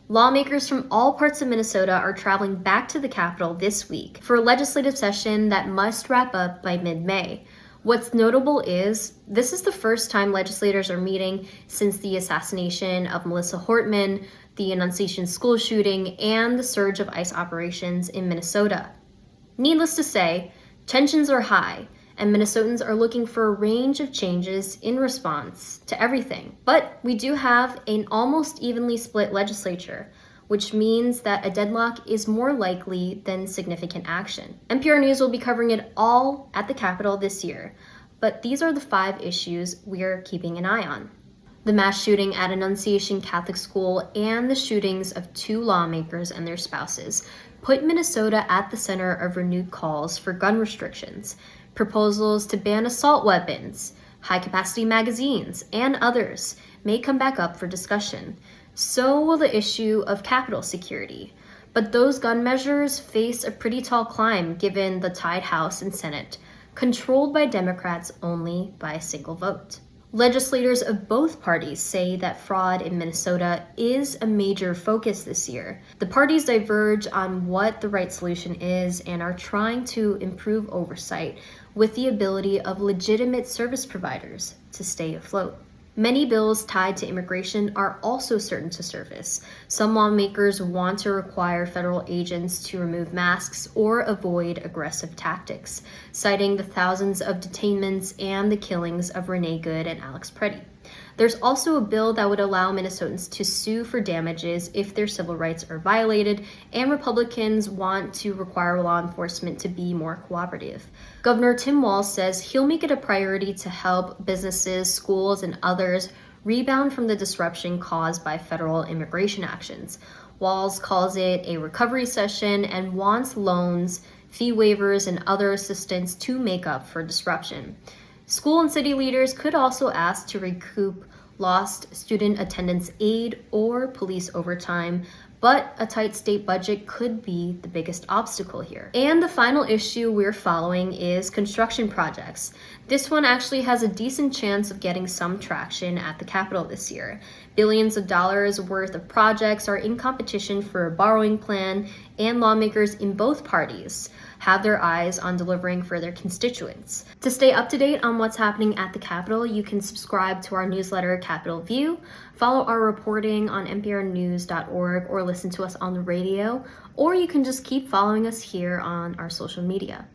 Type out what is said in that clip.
Lawmakers from all parts of Minnesota are traveling back to the Capitol this week for a legislative session that must wrap up by mid-May. What's notable is this is the first time legislators are meeting since the assassination of Melissa Hortman, the Annunciation school shooting, and the surge of ICE operations in Minnesota. Needless to say, tensions are high, and Minnesotans are looking for a range of changes in response to everything. But we do have an almost evenly split legislature, which means that a deadlock is more likely than significant action. NPR News will be covering it all at the Capitol this year, but these are the 5 issues we're keeping an eye on. The mass shooting at Annunciation Catholic School and the shootings of 2 lawmakers and their spouses put Minnesota at the center of renewed calls for gun restrictions, proposals to ban assault weapons, high-capacity magazines, and others may come back up for discussion. So will the issue of Capitol security. But those gun measures face a pretty tall climb given the tied House and Senate, controlled by Democrats only by a single vote. Legislators of both parties say that fraud in Minnesota is a major focus this year. The parties diverge on what the right solution is and are trying to improve oversight with the ability of legitimate service providers to stay afloat. Many bills tied to immigration are also certain to surface. Some lawmakers want to require federal agents to remove masks or avoid aggressive tactics, citing the thousands of detainments and the killings of Renee Good and Alex Preddy. There's also a bill that would allow Minnesotans to sue for damages if their civil rights are violated, and Republicans want to require law enforcement to be more cooperative. Governor Tim Walz says he'll make it a priority to help businesses, schools, and others rebound from the disruption caused by federal immigration actions. Walz calls it a recovery session and wants loans, fee waivers, and other assistance to make up for disruption. School and city leaders could also ask to recoup lost student attendance aid or police overtime, but a tight state budget could be the biggest obstacle here. And the final issue we're following is construction projects. This one actually has a decent chance of getting some traction at the Capitol this year. Billions of dollars worth of projects are in competition for a borrowing plan, and lawmakers in both parties have their eyes on delivering for their constituents. To stay up to date on what's happening at the Capitol, you can subscribe to our newsletter, Capitol View, follow our reporting on nprnews.org, or listen to us on the radio, or you can just keep following us here on our social media.